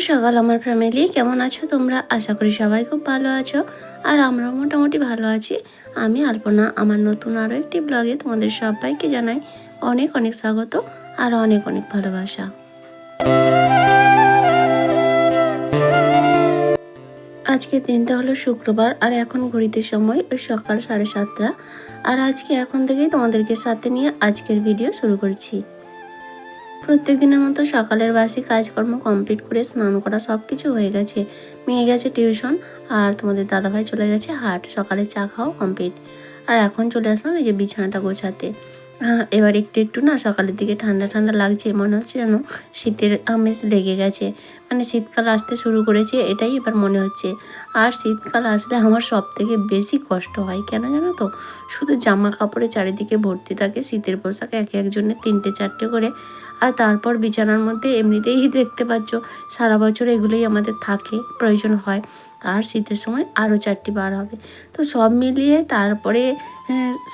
সকাল আমার ফ্যামিলি, কেমন আছো তোমরা? আশা করি সবাই খুব ভালো আছো। আর আমরা মোটামুটি ভালো আছি। আমি আলপনা আমার নতুন আরও একটি ব্লগে তোমাদের সবাইকে জানাই অনেক অনেক স্বাগত আর অনেক অনেক ভালোবাসা। আজকে দিনটা হলো শুক্রবার আর এখন ঘড়িতে সময় ওই সকাল 7:30। আর আজকে এখন থেকেই তোমাদেরকে সাথে নিয়ে আজকের ভিডিও শুরু করছি। প্রত্যেক দিনের মতো সকালের বাসি কাজকর্ম কমপ্লিট করে স্নান করা সব কিছু হয়ে গেছে। মেয়ে গেছে টিউশন আর তোমাদের দাদাভাই চলে গেছে হাট। সকালে চা খাওয়া কমপ্লিট। আর এখন চলে আসলাম এই যে বিছানাটা গোছাতে। এবার একটু একটু না সকালের দিকে ঠান্ডা ঠান্ডা লাগছে, মনে হচ্ছে যেন শীতের আমেজ লেগে গেছে। মানে শীতকাল আসতে শুরু করেছে এটাই এবার মনে হচ্ছে। আর শীতকাল আসলে আমার সব থেকে বেশি কষ্ট হয় কেন জানো তো? শুধু জামা কাপড়ে চারিদিকে ভর্তি থাকে শীতের পোশাক, এক একজনের 3-4টে করে। আর তারপর বিছানার মধ্যে এমনিতেই দেখতে পাচ্ছ সারা বছর এগুলোই আমাদের থাকে, প্রয়োজন হয়। আর শীতের সময় আরও 4টি বার হবে। তো সব মিলিয়ে তারপরে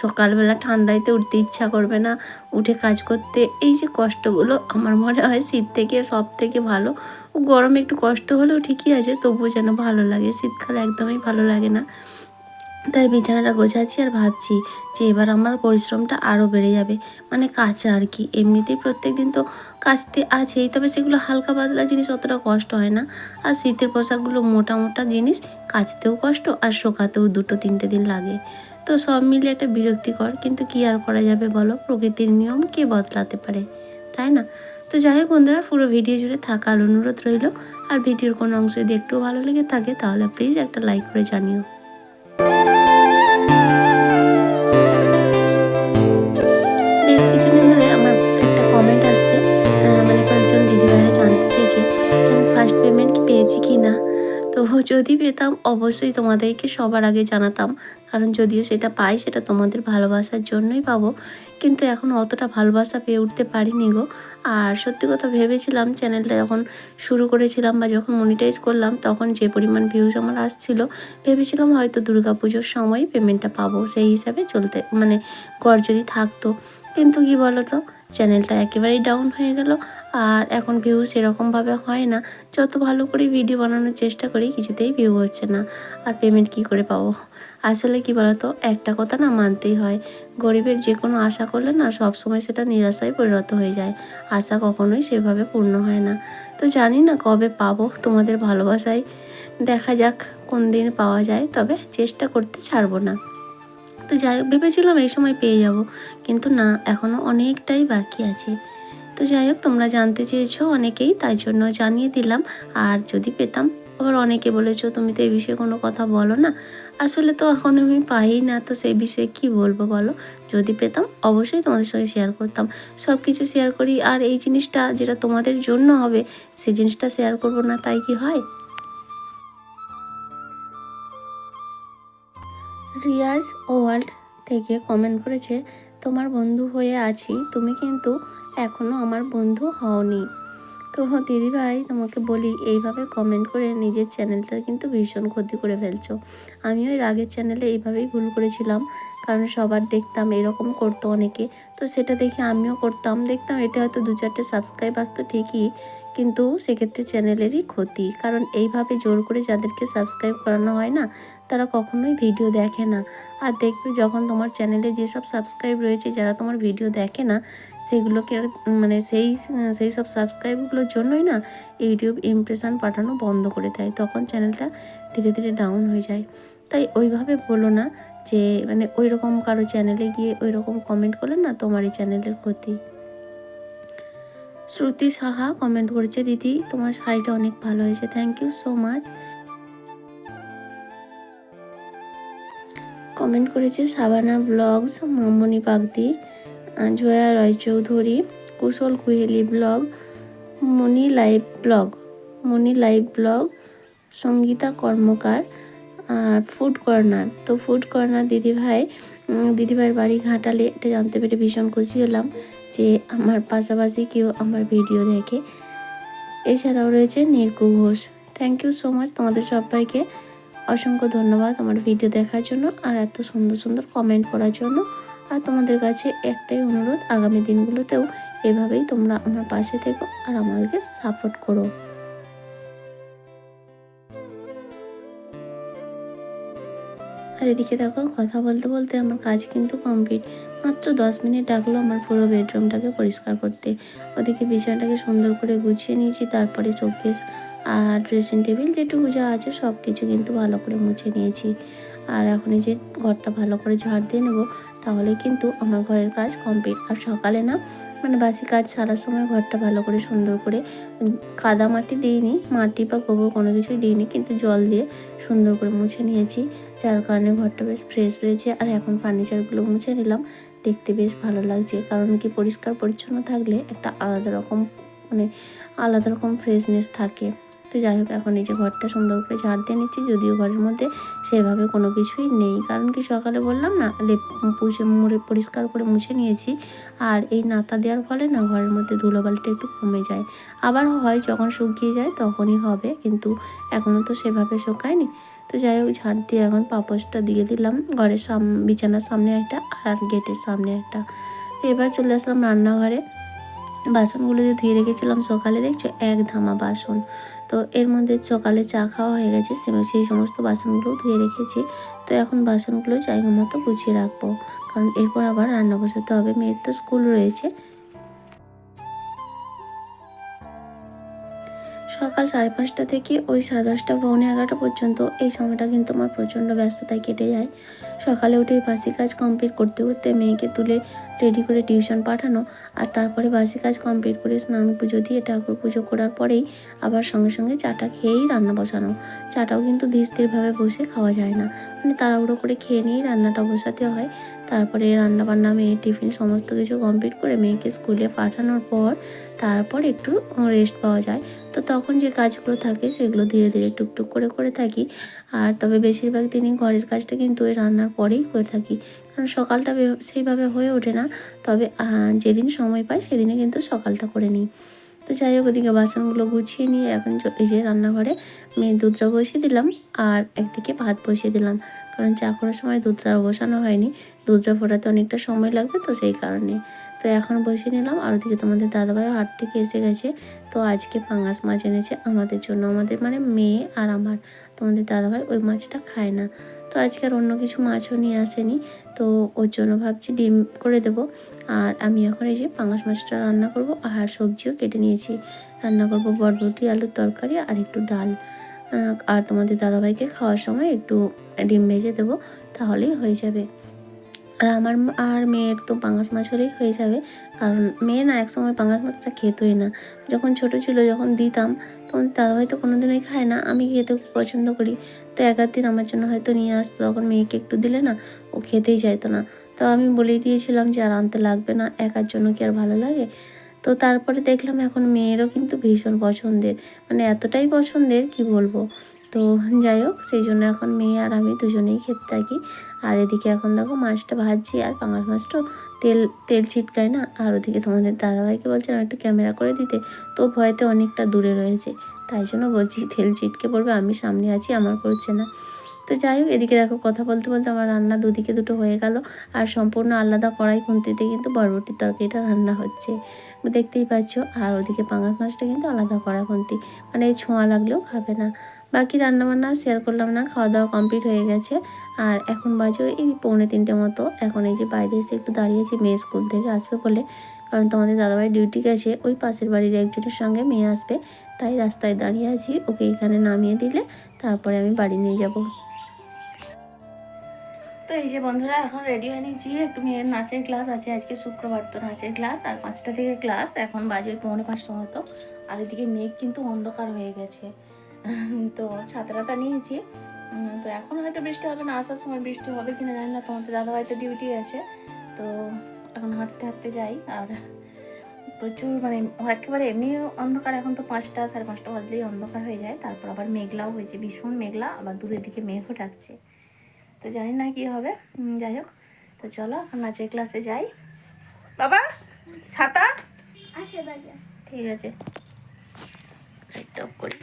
সকালবেলা ঠান্ডাইতে উঠতে ইচ্ছা করবে না, উঠে কাজ করতে। এই যে কষ্টগুলো আমার মনে হয় শীত থেকে সব থেকে ভালো। গরমে একটু কষ্ট হলেও ঠিকই আছে, তবুও যেন ভালো লাগে। শীতকালে একদমই ভালো লাগে না। তাই বিছানাটা গোছাচ্ছি আর ভাবছি যে এবার আমার পরিশ্রমটা আরও বেড়ে যাবে। মানে কাচা আর কি, এমনিতেই প্রত্যেক দিন তো কাচতে আছেই, তবে সেগুলো হালকা পাতলা জিনিস অতটা কষ্ট হয় না। আর শীতের পোশাকগুলো মোটা মোটা জিনিস, কাচতেও কষ্ট আর শোকাতেও 2-3টে দিন লাগে। তো সব মিলে একটা বিরক্তিকর, কিন্তু কি আর করা যাবে বলো, প্রকৃতির নিয়ম কে বদলাতে পারে, তাই না? তো যাই হোক বন্ধুরা, পুরো ভিডিও জুড়ে থাকার অনুরোধ রইল। আর ভিডিওর কোনো অংশ যদি একটু ভালো লেগে থাকে তাহলে প্লিজ একটা লাইক করে জানিও। বেশ কিছুদিন ধরে আমার একটা কমেন্ট আসছে, মানে কয়েকজন দিদিভাইরা জানতে চেয়েছে আমি ফার্স্ট পেমেন্ট পেয়েছি কি না। তো যদি পেতাম অবশ্যই তোমাদেরকে সবার আগে জানাতাম, কারণ যদিও সেটা পাই সেটা তোমাদের ভালোবাসার জন্যই পাবো। কিন্তু এখন অতটা ভালোবাসা পেয়ে উঠতে পারিনি গো। আর সত্যি কথা ভেবেছিলাম চ্যানেলটা যখন শুরু করেছিলাম বা যখন মনিটাইজ করলাম তখন যে পরিমাণ ভিউজ আমার আসছিল, ভেবেছিলাম হয়তো দুর্গাপুজোর সময় পেমেন্টটা পাবো, সেই হিসাবে চলতে মানে গড় যদি থাকতো। কিন্তু কি বলো তো, চ্যানেলটা একেবারেই ডাউন হয়ে গেল। আর এখন ভিউ সেরকমভাবে হয় না। যত ভালো করে ভিডিও বানানোর চেষ্টা করি কিছুতেই ভিউ হচ্ছে না। আর পেমেন্ট কি করে পাবো? আসলে কি বলো তো, একটা কথা না মানতেই হয়, গরিবের যে কোনো আশা করলে না সবসময় সেটা নিরাশায় পরিণত হয়ে যায়। আশা কখনোই সেভাবে পূর্ণ হয় না। তো জানি না কবে পাবো তোমাদের ভালোবাসায়। দেখা যাক কোন দিন পাওয়া যায়, তবে চেষ্টা করতে ছাড়বো না। তো যাই হোক, ভেবেছিলাম এই সময় পেয়ে যাব, কিন্তু না, এখনও অনেকটাই বাকি আছে। তো যাই হোক, তোমরা জানতে চেয়েছো অনেকেই, তাই জন্য জানিয়ে দিলাম। আর যদি পেতাম, আবার অনেকে বলেছো তুমি তো এই বিষয়ে কোনো কথা বলো না। আসলে তো এখন আমি পাই না, তো সেই বিষয়ে কি বলবো বলো? যদি পেতাম অবশ্যই তোমাদের সঙ্গে শেয়ার করতাম। সব কিছু শেয়ার করি, আর এই জিনিসটা যেটা তোমাদের জন্য হবে সেই জিনিসটা শেয়ার করবো না, তাই কি হয়? রিয়াজ ওয়ার্ল্ড থেকে কমেন্ট করেছে, তোমার বন্ধু হয়ে আছি, তুমি কিন্তু এখনও আমার বন্ধু হওনি। তো দিদিভাই তোমাকে বলি, এইভাবে কমেন্ট করে নিজের চ্যানেলটার কিন্তু ভীষণ ক্ষতি করে ফেলছো। আমিও এর আগের চ্যানেলে এইভাবেই ভুল করেছিলাম, কারণ সবার দেখতাম এরকম করতো অনেকে। তো সেটা দেখে আমিও করতাম, দেখতাম এটা হয়তো 2-4টে সাবস্ক্রাইব আসতো ঠিকই, কিন্তু সেক্ষেত্রে চ্যানেলেরই ক্ষতি। কারণ এইভাবে জোর করে যাদেরকে সাবস্ক্রাইব করানো হয় না, তারা কখনোই ভিডিও দেখে না। আর দেখবে যখন তোমার চ্যানেলে যেসব সাবস্ক্রাইব রয়েছে, যারা তোমার ভিডিও দেখে না, সেগুলোকে মানে সেই সব সাবস্ক্রাইবগুলোর জন্যই না ইউটিউব ইমপ্রেশন পাঠানো বন্ধ করে দেয়, তখন চ্যানেলটা ধীরে ধীরে ডাউন হয়ে যায়। তাই ওইভাবে বলো না যে মানে ওই রকম কারো চ্যানেলে গিয়ে ওই রকম কমেন্ট করলে না তোমারই চ্যানেলের ক্ষতি। শ্রুতি সাহা কমেন্ট করেছে, দিদি তোমার শাড়িটা অনেক ভালো হয়েছে, thank you so much. Comment করেছে Sabana blogs, Mamoni Bagdi, Joya Roychowdhury, Kushal Kuheli blog, Moni live blog, Sangeeta Karmakar, আর ফুড কর্নার। তো ফুড কর্নার দিদিভাইয়ের বাড়ি ঘাটালে, এটা জানতে পেরে ভীষণ খুশি হলাম যে আমার পাশাপাশি কেউ আমার ভিডিও দেখে। এছাড়াও রয়েছে Nirku Ghosh, thank you so much. তোমাদের সবাইকে অসংখ্য ধন্যবাদ আমার ভিডিও দেখার জন্য আর এত সুন্দর সুন্দর কমেন্ট করার জন্য। আর তোমাদের কাছে একটাই অনুরোধ, আগামী দিনগুলোতেও এভাবেই তোমরা আমার পাশে থেকো আর আমাদেরকে সাপোর্ট করো। আর এদিকে দেখো কথা বলতে বলতে আমার কাজ কিন্তু কমপ্লিট। মাত্র 10 মিনিট লাগলো আমার পুরো বেডরুমটাকে পরিষ্কার করতে। ওদিকে বিছানাটাকে সুন্দর করে গুছিয়ে নিয়েছি, তারপরে শোকেস আর ড্রেসিং টেবিল যেটুকু যা আছে সব কিছু কিন্তু ভালো করে মুছে নিয়েছি। আর এখন এই যে ঘরটা ভালো করে ঝাড় দিয়ে নেবো, তাহলে কিন্তু আমার ঘরের কাজ কমপ্লিট। আর সকালে না মানে বাসি কাজ সারার সময় ঘরটা ভালো করে সুন্দর করে কাদা মাটি দিইনি, মাটি বা গোবর কোনো কিছুই দিইনি, কিন্তু জল দিয়ে সুন্দর করে মুছে নিয়েছি, যার কারণে ঘরটা বেশ ফ্রেশ রয়েছে। আর এখন ফার্নিচারগুলো মুছে নিলাম, দেখতে বেশ ভালো লাগছে। কারণ কি পরিষ্কার পরিচ্ছন্ন থাকলে একটা আলাদা রকম ফ্রেশনেস থাকে। তো যাই হোক, এখন এই যে ঘরটা সুন্দর করে ঝাড় দিয়ে নিচ্ছি, যদিও ঘরের মধ্যে সেভাবে কোনো কিছুই নেই। কারণ কি সকালে বললাম না, মুড়ে পরিষ্কার করে মুছে নিয়েছি। আর এই নাতা দেওয়ার ফলে না ঘরের মধ্যে ধুলোবালিটা একটু কমে যায়। আবার হয় যখন শুকিয়ে যায় তখনই হবে, কিন্তু এখনও তো সেভাবে শুকায়নি। তো যাই হোক, ঝাড় দিয়ে এখন পাপোশটা দিয়ে দিলাম ঘরের বিছানার সামনে একটা আর গেটের সামনে একটা। তো এবার চলে আসলাম রান্নাঘরে। বাসনগুলো যে ধুয়ে রেখেছিলাম সকালে, দেখছো এক ধামা বাসন। তো এর মধ্যে সকালে চা খাওয়া হয়ে গেছে, সেই সমস্ত বাসনগুলোও ধুয়ে রেখেছি। তো এখন বাসনগুলো জায়গা মতো গুছিয়ে রাখবো, কারণ এরপর আবার রান্না বসাতে হবে, মেয়ের তো স্কুল রয়েছে। সকাল 5:30 থেকে ওই 10:30 পৌনে 11টা পর্যন্ত এই সময়টা কিন্তু আমার প্রচণ্ড ব্যস্ততায় কেটে যায়। সকালে উঠে বাসি কাজ কমপ্লিট করতে করতে মেয়েকে তুলে রেডি করে টিউশন পাঠানো, আর তারপরে বাসি কাজ কমপ্লিট করে স্নান পুজো দিয়ে ঠাকুর পুজো করার পরেই আবার সঙ্গে সঙ্গে চাটা খেয়েই রান্না বসানো। চাটাও কিন্তু ধীর স্থিরভাবে বসে খাওয়া যায় না, মানে তাড়াহুড়ো করে খেয়ে নিয়েই রান্নাটা বসাতে হয়। তারপরে রান্নাবান্না, মেয়ের টিফিন সমস্ত কিছু কমপ্লিট করে মেয়েকে স্কুলে পাঠানোর পর তারপর একটু রেস্ট পাওয়া যায়। তো তখন যে কাজগুলো থাকে সেগুলো ধীরে ধীরে টুকটুক করে করে থাকি। আর তবে বেশিরভাগ দিনই ঘরের কাজটা কিন্তু ওই রান্নার পরেই করে থাকি, কারণ সকালটা সেইভাবে হয়ে ওঠে না। তবে যেদিন সময় পাই সেদিনে কিন্তু সকালটা করে নিই। তো যাই হোক, ওদিকে বাসনগুলো গুছিয়ে নিয়ে এখন এই যে রান্নাঘরে মেয়ে দুধটা বসিয়ে দিলাম, আর একদিকে ভাত বসিয়ে দিলাম। কারণ চা করার সময় দুধটা বসানো হয়নি, দুধটা ফোটাতে অনেকটা সময় লাগবে, তো সেই কারণে। তো এখন বসিয়ে নিলাম। আর ওদিকে তোমাদের দাদাভাই হাট থেকে এসে গেছে। তো আজকে পাঙাশ মাছ এনেছে আমাদের জন্য, আমাদের মানে মেয়ে আর আমার। তোমাদের দাদাভাই ওই মাছটা খায় না, তো আজকে আর অন্য কিছু মাছও নিয়ে আসেনি। তো ওর জন্য ভাবছি ডিম করে দেব। আর আমি এখন এই যে পাঙাশ মাছটা রান্না করব, আর সবজিও কেটে নিয়েছি। রান্না করব বরবটি আলুর তরকারি আর একটু ডাল। আর তোমাদের দাদাভাইকে খাওয়ার সময় একটু ডিম ভেজে দেবো, তাহলেই হয়ে যাবে। আর আমার আর মেয়ের তো পাঙাশ মাছ হলেই হয়ে যাবে। কারণ মেয়ে না একসময় পাঙাশ মাছটা খেতই না, যখন ছোট ছিল যখন দিতাম তখন দাদাভাই তো কোনোদিনই খায় না, আমি খেতে খুব পছন্দ করি। তো এক দিন আমার জন্য হয়তো নিয়ে আসতো, তখন মেয়েকে একটু দিলে না ও খেতেই চাইতো না। তো আমি বলেই দিয়েছিলাম যে আর আনতে লাগবে না, একার জন্য কি আর ভালো লাগে। তো তারপরে দেখলাম এখন মেয়েরও কিন্তু ভীষণ পছন্দের, মানে এতটাই পছন্দের কি বলবো। তো যাই হোক, সেই জন্য এখন মেয়ে আর আমি দুজনেই খেতে থাকি। আর এদিকে এখন দেখো মাছটা ভাজছি, আর পাঙাশ মাছটা তেল তেল ছিটকায় না। আর ওদিকে তোমাদের দাদাভাইকে বলছিলাম একটু ক্যামেরা করে দিতে, তো ভয়েতে অনেকটা দূরে রয়েছে, তাই জন্য বলছি তেল ছিটকে পড়বে, আমি সামনে আছি, আমার করছে না। তো যাই হোক, এদিকে দেখো কথা বলতে বলতে আমার রান্না দুদিকে দুটো হয়ে গেল। আর সম্পূর্ণ আলাদা কড়াই খুন্তিতে কিন্তু বরবটির তরকারিটা রান্না হচ্ছে, দেখতেই পাচ্ছ। আর ওদিকে পাঙাশ মাছটা কিন্তু আলাদা কড়াই খুন্তি, মানে ছোঁয়া লাগলেও খাবে না। বাকি রান্নাবান্না শেয়ার করলাম না, খাওয়া দাওয়া কমপ্লিট হয়ে গেছে। আর এখন বাজে এই 2:45 মতো। এখন এই যে বাইরে এসে একটু দাঁড়িয়েছি, মেয়ে স্কুল থেকে আসবে বলে। কারণ তোমাদের দাদাভাই ডিউটি গেছে, ওই পাশের বাড়ির একজনের সঙ্গে মেয়ে আসবে, তাই রাস্তায় দাঁড়িয়ে আছি। ওকে এখানে নামিয়ে দিলে তারপরে আমি বাড়ি নিয়ে যাব। তো এই যে বন্ধুরা, এখন রেডি হয়ে নিয়েছি, একটু মেয়ের নাচের ক্লাস আছে, আজকে শুক্রবার তো নাচের ক্লাস, আর 5টা থেকে ক্লাস। এখন বাজে 4:45 মতো। আর এদিকে মেঘ কিন্তু অন্ধকার হয়ে গেছে। তো ছাতা নিয়েছি। তো এখন হয়তো বৃষ্টি হবে না, আসার সময় বৃষ্টি হবে কিনা জানি না, তোমাদের দাদাভাই তো ডিউটি আছে। তো এখন হাঁটতে হাঁটতে যাই। আর প্রচুর মানে একেবারে এমনি অন্ধকার, এখন তো 5টা 5:30 বাজলেই অন্ধকার হয়ে যায়। তারপর আবার মেঘলাও হয়েছে, ভীষণ মেঘলা, আবার দূরের দিকে মেঘও ডাকছে। তো জানি না কি হবে, যাই হোক। তো চলো এখন নাচের ক্লাসে যাই। বাবা ছাতা ঠিক আছে, করি।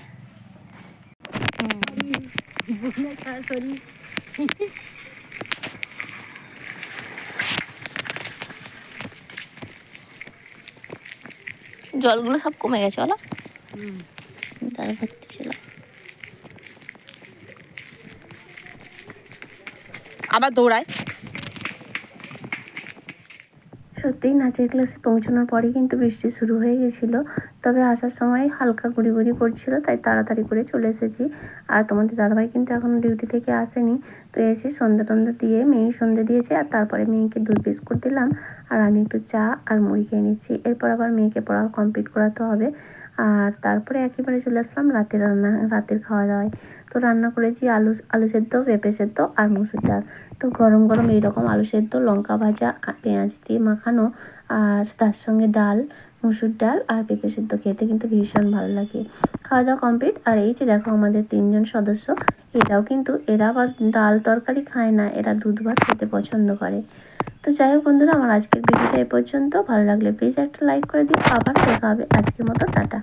জলগুলো সব কমে গেছে বলো, তার ভর্তি ছিল। আবার দৌড়ায়। সত্যিই নাচের ক্লাসে পৌঁছানোর পরে কিন্তু বৃষ্টি শুরু হয়ে গেছিলো, তবে আসার সময় হালকা গুড়ি গুড়ি পড়ছিল, তাই তাড়াতাড়ি করে চলে এসেছি। আর তোমাদের দাদাভাই কিন্তু এখনও ডিউটি থেকে আসেনি, তো এসে সন্ধ্যা টন্ধা দিয়ে মেয়ে সন্ধ্যে দিয়েছে, আর তারপরে মেয়েকে দুধ বিস্কুট দিলাম, আর আমি একটু চা আর মুড়ি খেয়ে নিচ্ছি। এরপর আবার মেয়েকে পড়া কমপ্লিট করাতে হবে, আর তারপরে একেবারে চলে আসলাম রাতের খাওয়া দাওয়ায়। তো রান্না করেছি আলু সেদ্ধ, পেঁপে সেদ্ধ আর মুসুর ডাল। তো গরম গরম এইরকম আলু সেদ্ধ, লঙ্কা ভাজা, পেঁয়াজ দিয়ে মাখানো, আর তার সঙ্গে ডাল, মুসুর ডাল আর পেঁপে সেদ্ধ খেতে কিন্তু ভীষণ ভালো লাগে। খাওয়া দাওয়া কমপ্লিট। আর এই যে দেখো আমাদের 3জন সদস্য, এরা আবার ডাল তরকারি খায় না, এরা দুধ ভাত খেতে পছন্দ করে। তো যাই হোক বন্ধুরা, আমার আজকের ভিডিওটা এ পর্যন্ত। ভালো লাগলে প্লিজ একটা লাইক করে দিও। আবার দেখা হবে, আজকের মতো টাটা।